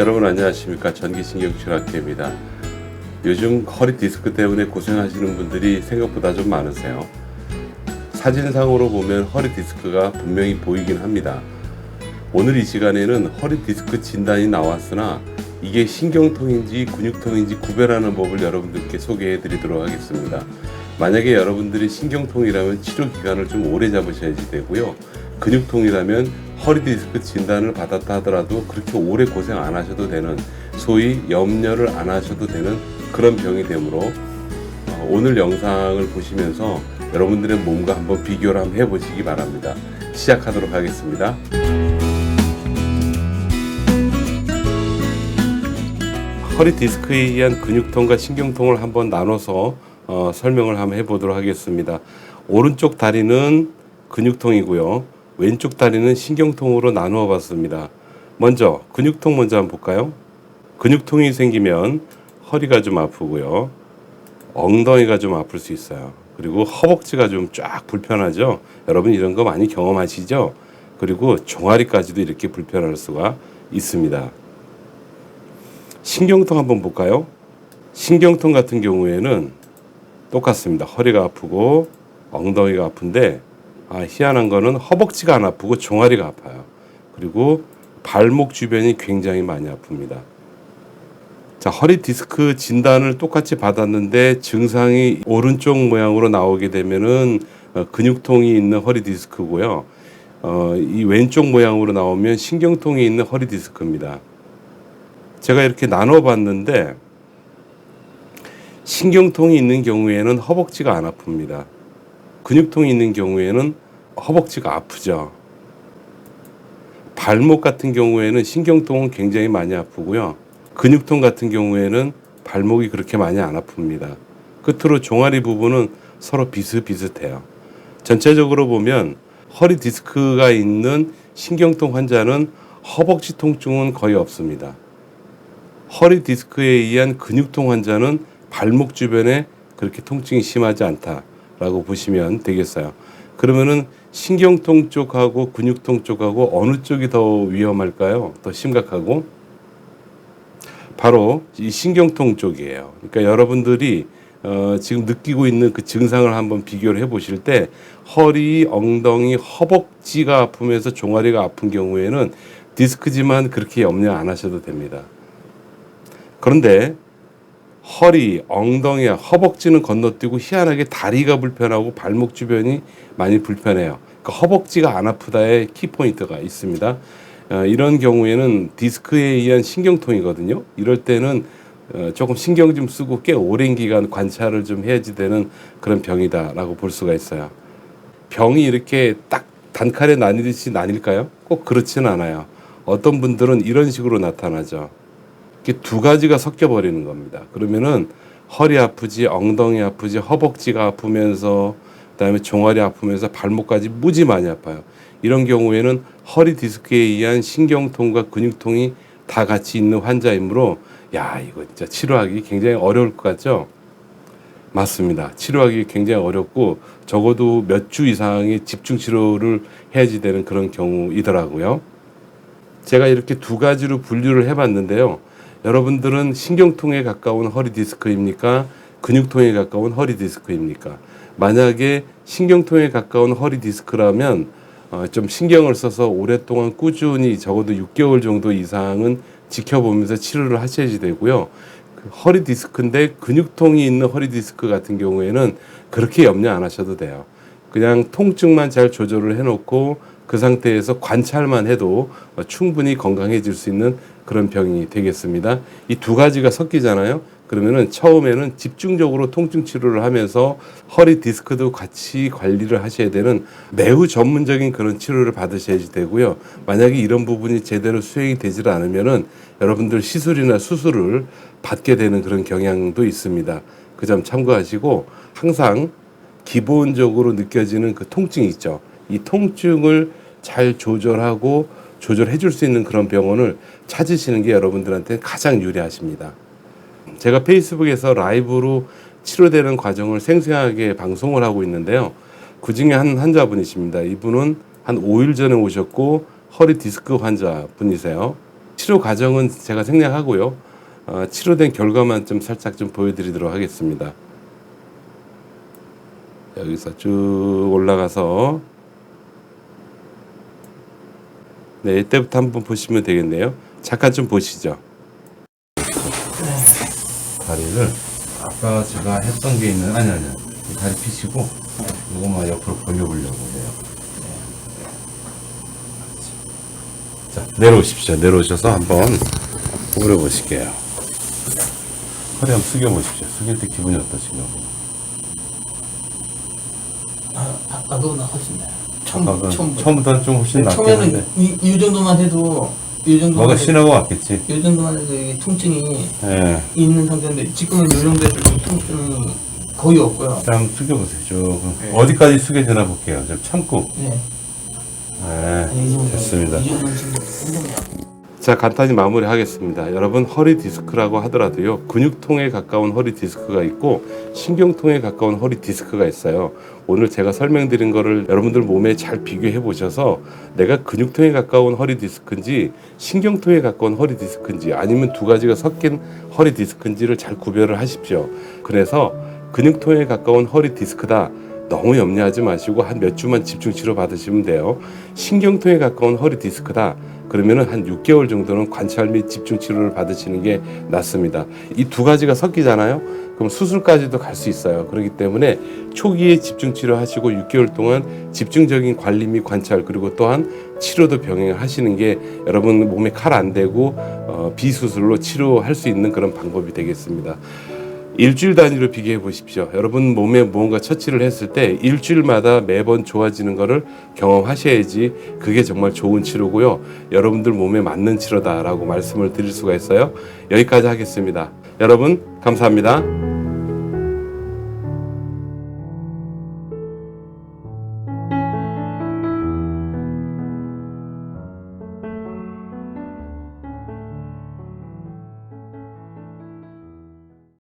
여러분 안녕하십니까. 전기신경치료학회입니다. 요즘 허리 디스크 때문에 고생하시는 분들이 생각보다 좀 많으세요. 사진상으로 보면 허리 디스크가 분명히 보이긴 합니다. 오늘 이 시간에는 허리 디스크 진단이 나왔으나 이게 신경통인지 근육통인지 구별하는 법을 여러분들께 소개해 드리도록 하겠습니다. 만약에 여러분들이 신경통이라면 치료 기간을 좀 오래 잡으셔야지 되고요. 근육통이라면 허리 디스크 진단을 받았다 하더라도 그렇게 오래 고생 안 하셔도 되는, 소위 염려를 안 하셔도 되는 그런 병이 되므로 오늘 영상을 보시면서 여러분들의 몸과 한번 비교를 한번 해보시기 바랍니다. 시작하도록 하겠습니다. 허리 디스크에 의한 근육통과 신경통을 한번 나눠서 설명을 한번 해보도록 하겠습니다. 오른쪽 다리는 근육통이고요. 왼쪽 다리는 신경통으로 나누어 봤습니다. 먼저 근육통 먼저 한번 볼까요? 근육통이 생기면 허리가 좀 아프고요. 엉덩이가 좀 아플 수 있어요. 그리고 허벅지가 좀 쫙 불편하죠. 여러분 이런 거 많이 경험하시죠? 그리고 종아리까지도 이렇게 불편할 수가 있습니다. 신경통 한번 볼까요? 신경통 같은 경우에는 똑같습니다. 허리가 아프고 엉덩이가 아픈데 희한한 거는 허벅지가 안 아프고 종아리가 아파요. 그리고 발목 주변이 굉장히 많이 아픕니다. 자, 허리 디스크 진단을 똑같이 받았는데 증상이 오른쪽 모양으로 나오게 되면은 근육통이 있는 허리 디스크고요. 이 왼쪽 모양으로 나오면 신경통이 있는 허리 디스크입니다. 제가 이렇게 나눠 봤는데 신경통이 있는 경우에는 허벅지가 안 아픕니다. 근육통이 있는 경우에는 허벅지가 아프죠. 발목 같은 경우에는 신경통은 굉장히 많이 아프고요. 근육통 같은 경우에는 발목이 그렇게 많이 안 아픕니다. 끝으로 종아리 부분은 서로 비슷비슷해요. 전체적으로 보면 허리 디스크가 있는 신경통 환자는 허벅지 통증은 거의 없습니다. 허리 디스크에 의한 근육통 환자는 발목 주변에 그렇게 통증이 심하지 않다라고 보시면 되겠어요. 그러면은 신경통 쪽하고 근육통 쪽하고 어느 쪽이 더 위험할까요? 더 심각하고? 바로 이 신경통 쪽이에요. 그러니까 여러분들이 지금 느끼고 있는 그 증상을 한번 비교를 해 보실 때 허리, 엉덩이, 허벅지가 아프면서 종아리가 아픈 경우에는 디스크지만 그렇게 염려 안 하셔도 됩니다. 그런데 허리, 엉덩이, 허벅지는 건너뛰고 희한하게 다리가 불편하고 발목 주변이 많이 불편해요. 그러니까 허벅지가 안 아프다의 키포인트가 있습니다. 이런 경우에는 디스크에 의한 신경통이거든요. 이럴 때는 조금 신경 좀 쓰고 꽤 오랜 기간 관찰을 좀 해야지 되는 그런 병이다라고 볼 수가 있어요. 병이 이렇게 딱 단칼에 나뉘듯이 나뉠까요? 꼭 그렇지는 않아요. 어떤 분들은 이런 식으로 나타나죠. 이렇게 두 가지가 섞여 버리는 겁니다. 그러면은 허리 아프지, 엉덩이 아프지, 허벅지가 아프면서 그다음에 종아리 아프면서 발목까지 무지 많이 아파요. 이런 경우에는 허리 디스크에 의한 신경통과 근육통이 다 같이 있는 환자이므로 이거 진짜 치료하기 굉장히 어려울 것 같죠? 맞습니다. 치료하기 굉장히 어렵고 적어도 몇 주 이상의 집중 치료를 해야지 되는 그런 경우이더라고요. 제가 이렇게 두 가지로 분류를 해봤는데요. 여러분들은 신경통에 가까운 허리 디스크입니까? 근육통에 가까운 허리 디스크입니까? 만약에 신경통에 가까운 허리 디스크라면 좀 신경을 써서 오랫동안 꾸준히 적어도 6개월 정도 이상은 지켜보면서 치료를 하셔야지 되고요. 허리 디스크인데 근육통이 있는 허리 디스크 같은 경우에는 그렇게 염려 안 하셔도 돼요. 그냥 통증만 잘 조절을 해놓고 그 상태에서 관찰만 해도 충분히 건강해질 수 있는 그런 병이 되겠습니다. 이 두 가지가 섞이잖아요. 그러면은 처음에는 집중적으로 통증 치료를 하면서 허리 디스크도 같이 관리를 하셔야 되는 매우 전문적인 그런 치료를 받으셔야지 되고요. 만약에 이런 부분이 제대로 수행이 되질 않으면은 여러분들 시술이나 수술을 받게 되는 그런 경향도 있습니다. 그 점 참고하시고 항상 기본적으로 느껴지는 그 통증이 있죠. 이 통증을 잘 조절해 줄 수 있는 그런 병원을 찾으시는 게 여러분들한테 가장 유리하십니다. 제가 페이스북에서 라이브로 치료되는 과정을 생생하게 방송을 하고 있는데요. 그 중에 한 환자분이십니다. 이분은 한 5일 전에 오셨고 허리 디스크 환자분이세요. 치료 과정은 제가 생략하고요. 치료된 결과만 좀 살짝 좀 보여드리도록 하겠습니다. 여기서 쭉 올라가서 네, 이때부터 한번 보시면 되겠네요. 잠깐 좀 보시죠. 다리를 아까 제가 했던 게 있는 아니 이 다리 피시고 이거만 옆으로 벌려보려고 해요. 자, 내려오십시오. 내려오셔서 한번 구부려 보실게요. 허리 한번 숙여 보십시오. 숙일 때 기분이 어떠신가요? 아까보다 훨씬 나아요. 처음보다는 좀 훨씬 낫긴 처음에는 한데 이 정도만 해도 뭐가 신호가 왔겠지. 이 정도만 해도 이게 통증이 예. 있는 상태인데 지금은 이 정도에도 통증이 거의 없고요. 자, 한번 숙여보세요. 조금. 네. 어디까지 숙여지나 볼게요. 좀 참고. 네. 네, 이 정도, 됐습니다. 이 정도는 지금 충분해요. 자, 간단히 마무리하겠습니다. 여러분, 허리 디스크라고 하더라도요, 근육통에 가까운 허리 디스크가 있고 신경통에 가까운 허리 디스크가 있어요. 오늘 제가 설명드린 거를 여러분들 몸에 잘 비교해 보셔서 내가 근육통에 가까운 허리 디스크인지 신경통에 가까운 허리 디스크인지 아니면 두 가지가 섞인 허리 디스크인지를 잘 구별을 하십시오. 그래서 근육통에 가까운 허리 디스크다. 너무 염려하지 마시고 한 몇 주만 집중 치료 받으시면 돼요. 신경통에 가까운 허리 디스크다. 그러면은 한 6개월 정도는 관찰 및 집중 치료를 받으시는 게 낫습니다. 이 두 가지가 섞이잖아요. 그럼 수술까지도 갈 수 있어요. 그렇기 때문에 초기에 집중 치료하시고 6개월 동안 집중적인 관리 및 관찰 그리고 또한 치료도 병행을 하시는 게 여러분 몸에 칼 안 대고 비수술로 치료할 수 있는 그런 방법이 되겠습니다. 일주일 단위로 비교해 보십시오. 여러분 몸에 무언가 처치를 했을 때 일주일마다 매번 좋아지는 것을 경험하셔야지 그게 정말 좋은 치료고요. 여러분들 몸에 맞는 치료다라고 말씀을 드릴 수가 있어요. 여기까지 하겠습니다. 여러분 감사합니다.